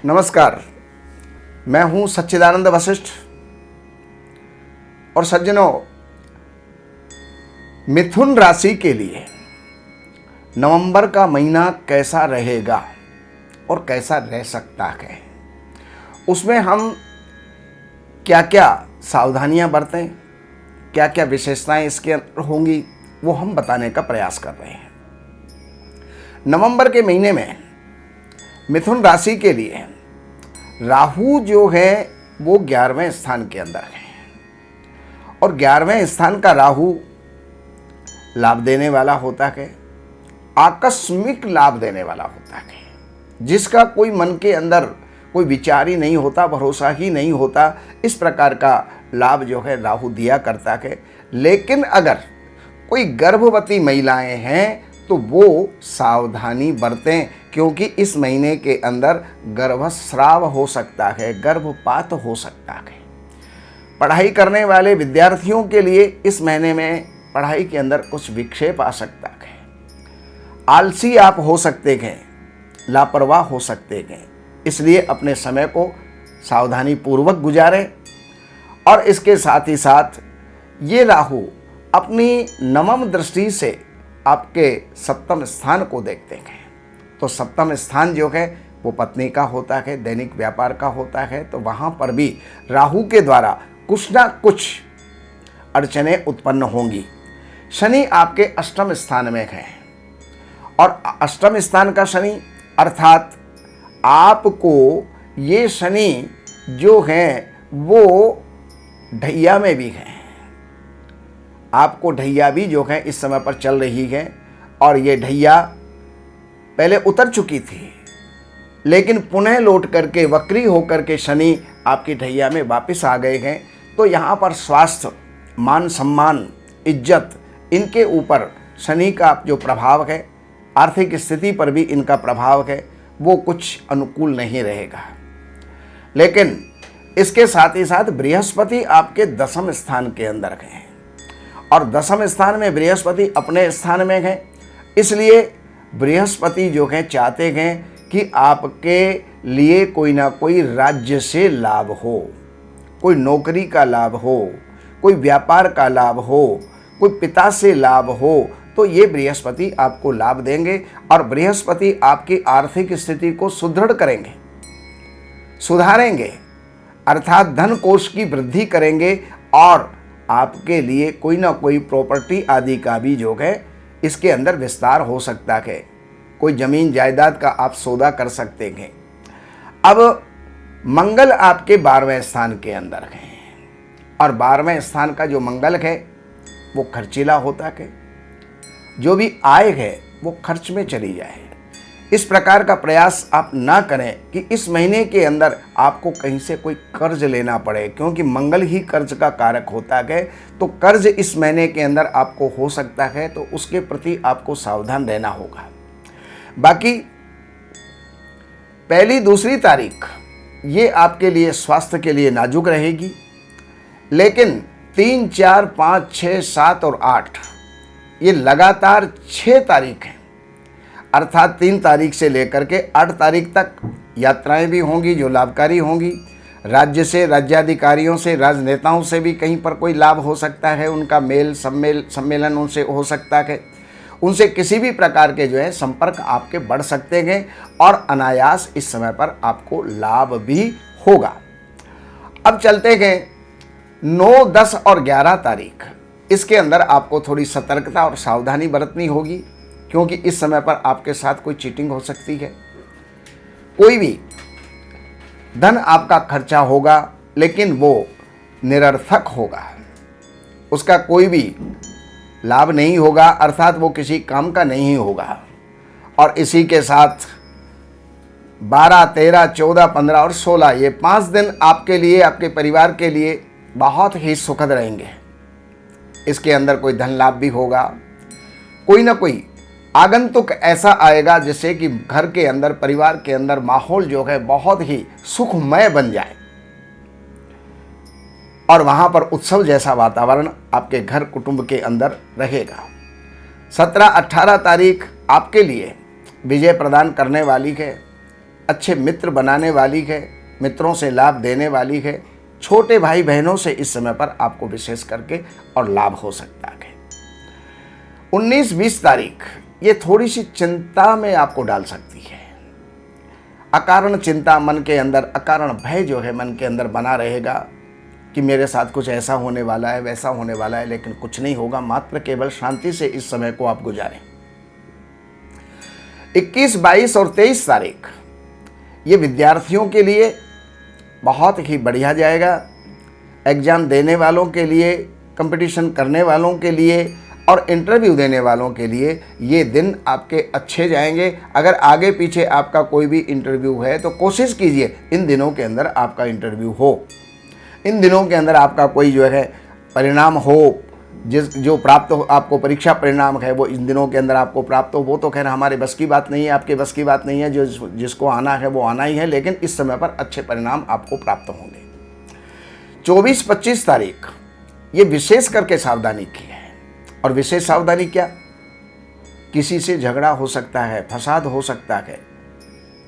नमस्कार, मैं हूं सच्चिदानंद वशिष्ठ। और सज्जनों, मिथुन राशि के लिए नवंबर का महीना कैसा रहेगा और कैसा रह सकता है, उसमें हम क्या क्या सावधानियां बरतें, क्या क्या विशेषताएं इसके अंदर होंगी, वो हम बताने का प्रयास कर रहे हैं। नवंबर के महीने में मिथुन राशि के लिए राहु जो है वो 11वें स्थान के अंदर है और 11वें स्थान का राहु लाभ देने वाला होता है, आकस्मिक लाभ देने वाला होता है, जिसका कोई मन के अंदर कोई विचार ही नहीं होता, भरोसा ही नहीं होता। इस प्रकार का लाभ जो है राहु दिया करता है। लेकिन अगर कोई गर्भवती महिलाएं हैं तो वो सावधानी बरतें, क्योंकि इस महीने के अंदर गर्भस्राव हो सकता है, गर्भपात हो सकता है। पढ़ाई करने वाले विद्यार्थियों के लिए इस महीने में पढ़ाई के अंदर कुछ विक्षेप आ सकता है। आलसी आप हो सकते हैं, लापरवाह हो सकते हैं, इसलिए अपने समय को सावधानी पूर्वक गुजारें। और इसके साथ ही साथ ये राहु अपनी नवम दृष्टि से आपके सप्तम स्थान को देखते हैं। तो सप्तम स्थान जो है वो पत्नी का होता है, दैनिक व्यापार का होता है। तो वहाँ पर भी राहु के द्वारा कुछ ना कुछ अड़चनें उत्पन्न होंगी। शनि आपके अष्टम स्थान में है और अष्टम स्थान का शनि अर्थात आपको ये शनि जो है वो ढैया में भी है। आपको ढैया भी जो है इस समय पर चल रही है और ये ढैया पहले उतर चुकी थी, लेकिन पुनः लौट करके वक्री होकर के शनि आपकी ढैया में वापस आ गए हैं। तो यहाँ पर स्वास्थ्य, मान सम्मान, इज्जत, इनके ऊपर शनि का जो प्रभाव है, आर्थिक स्थिति पर भी इनका प्रभाव है, वो कुछ अनुकूल नहीं रहेगा। लेकिन इसके साथ ही साथ बृहस्पति आपके दसम स्थान के अंदर हैं और दसम स्थान में बृहस्पति अपने स्थान में है। इसलिए बृहस्पति जो है चाहते हैं कि आपके लिए कोई ना कोई राज्य से लाभ हो, कोई नौकरी का लाभ हो, कोई व्यापार का लाभ हो, कोई पिता से लाभ हो। तो ये बृहस्पति आपको लाभ देंगे और बृहस्पति आपकी आर्थिक स्थिति को सुदृढ़ करेंगे, सुधारेंगे, अर्थात धन कोष की वृद्धि करेंगे और आपके लिए कोई ना कोई प्रॉपर्टी आदि का भी जो है इसके अंदर विस्तार हो सकता है। कोई जमीन जायदाद का आप सौदा कर सकते हैं। अब मंगल आपके 12वें स्थान के अंदर है और 12वें स्थान का जो मंगल है वो खर्चीला होता है। जो भी आय है वो खर्च में चली जाए। इस प्रकार का प्रयास आप ना करें कि इस महीने के अंदर आपको कहीं से कोई कर्ज लेना पड़े, क्योंकि मंगल ही कर्ज का कारक होता है। तो कर्ज इस महीने के अंदर आपको हो सकता है, तो उसके प्रति आपको सावधान रहना होगा। बाकी पहली दूसरी तारीख ये आपके लिए स्वास्थ्य के लिए नाजुक रहेगी, लेकिन 3, 4, 5, 6, 7 और 8 ये लगातार 6 तारीख हैं, अर्थात 3 तारीख से लेकर के 8 तारीख तक यात्राएं भी होंगी जो लाभकारी होंगी। राज्य से, राज्याधिकारियों से, राजनेताओं से भी कहीं पर कोई लाभ हो सकता है, उनका मेल सम्मेलन उनसे हो सकता है। उनसे किसी भी प्रकार के जो है संपर्क आपके बढ़ सकते हैं और अनायास इस समय पर आपको लाभ भी होगा। अब चलते हैं 9, 10 और 11 तारीख। इसके अंदर आपको थोड़ी सतर्कता और सावधानी बरतनी होगी, क्योंकि इस समय पर आपके साथ कोई चीटिंग हो सकती है। कोई भी धन आपका खर्चा होगा, लेकिन वो निरर्थक होगा, उसका कोई भी लाभ नहीं होगा, अर्थात वो किसी काम का नहीं होगा। और इसी के साथ 12, 13, 14, 15 और 16 ये 5 दिन आपके लिए, आपके परिवार के लिए बहुत ही सुखद रहेंगे। इसके अंदर कोई धन लाभ भी होगा, कोई ना कोई आगंतुक ऐसा आएगा जिससे कि घर के अंदर, परिवार के अंदर माहौल जो है बहुत ही सुखमय बन जाए और वहां पर उत्सव जैसा वातावरण आपके घर कुटुंब के अंदर रहेगा। 17, 18 तारीख आपके लिए विजय प्रदान करने वाली है। अच्छे मित्र बनाने वाली है, मित्रों से लाभ देने वाली है। छोटे भाई बहनों से इस समय पर आपको विशेष करके और लाभ हो सकता है। 19-20 तारीख ये थोड़ी सी चिंता में आपको डाल सकती है। अकारण चिंता मन के अंदर, अकारण भय जो है मन के अंदर बना रहेगा कि मेरे साथ कुछ ऐसा होने वाला है, वैसा होने वाला है, लेकिन कुछ नहीं होगा। मात्र केवल शांति से इस समय को आप गुजारें। 21, 22 और 23 तारीख ये विद्यार्थियों के लिए बहुत ही बढ़िया जाएगा। एग्जाम देने वालों के लिए, कंपटीशन करने वालों के लिए और इंटरव्यू देने वालों के लिए ये दिन आपके अच्छे जाएंगे। अगर आगे पीछे आपका कोई भी इंटरव्यू है तो कोशिश कीजिए इन दिनों के अंदर आपका इंटरव्यू हो, इन दिनों के अंदर आपका कोई जो है परिणाम हो, जो प्राप्त हो, आपको परीक्षा परिणाम है वो इन दिनों के अंदर आपको प्राप्त हो। वो तो खैर हमारे बस की बात नहीं है, आपके बस की बात नहीं है, जो जिसको आना है वो आना ही है, लेकिन इस समय पर अच्छे परिणाम आपको प्राप्त होंगे। 24-25 तारीख ये विशेष करके सावधानी की है। और विशेष सावधानी क्या? किसी से झगड़ा हो सकता है, फसाद हो सकता है।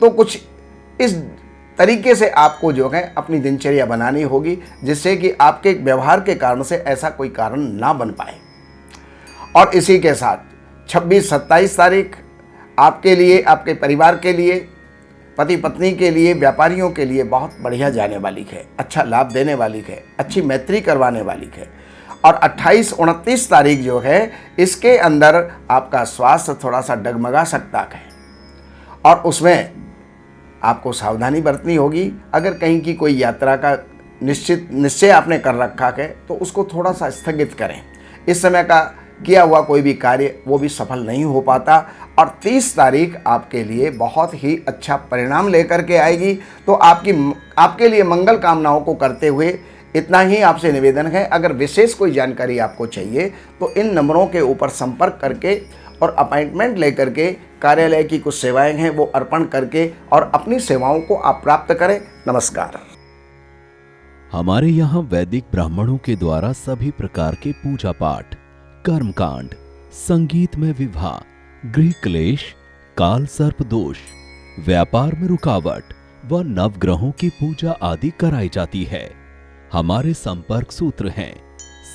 तो कुछ इस तरीके से आपको जो है अपनी दिनचर्या बनानी होगी, जिससे कि आपके व्यवहार के कारण से ऐसा कोई कारण ना बन पाए। और इसी के साथ 26-27 तारीख आपके लिए, आपके परिवार के लिए, पति पत्नी के लिए, व्यापारियों के लिए बहुत बढ़िया जाने वाली है, अच्छा लाभ देने वाली है, अच्छी मैत्री करवाने वाली है। और 28-29 तारीख जो है इसके अंदर आपका स्वास्थ्य थोड़ा सा डगमगा सकता है और उसमें आपको सावधानी बरतनी होगी। अगर कहीं की कोई यात्रा का निश्चय आपने कर रखा है तो उसको थोड़ा सा स्थगित करें। इस समय का किया हुआ कोई भी कार्य वो भी सफल नहीं हो पाता। और 30 तारीख आपके लिए बहुत ही अच्छा परिणाम लेकर के आएगी। तो आपके लिए मंगल कामनाओं को करते हुए इतना ही आपसे निवेदन है। अगर विशेष कोई जानकारी आपको चाहिए तो इन नंबरों के ऊपर संपर्क करके और अपॉइंटमेंट लेकर के कार्यालय की कुछ सेवाएं हैं वो अर्पण करके और अपनी सेवाओं को आप प्राप्त करें। नमस्कार। हमारे यहाँ वैदिक ब्राह्मणों के द्वारा सभी प्रकार के पूजा पाठ, कर्मकांड, संगीत में विवाह, गृह क्लेश, काल सर्प दोष, व्यापार में रुकावट व नवग्रहों की पूजा आदि कराई जाती है। हमारे संपर्क सूत्र हैं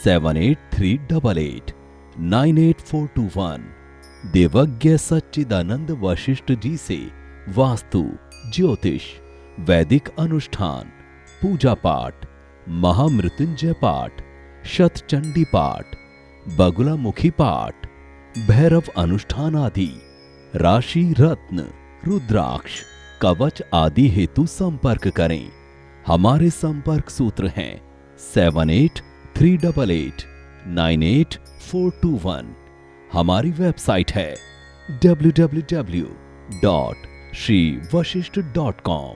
7838898421। देवज्ञ सच्चिदानंद वशिष्ठ जी से वास्तु, ज्योतिष, वैदिक अनुष्ठान, पूजा पाठ, महामृत्युंजय पाठ, शतचंडी पाठ, बगुलामुखी पाठ, भैरव अनुष्ठान आदि, राशि रत्न, रुद्राक्ष, कवच आदि हेतु संपर्क करें। हमारे संपर्क सूत्र हैं 7838898421। हमारी वेबसाइट है www.shrivashishth.com।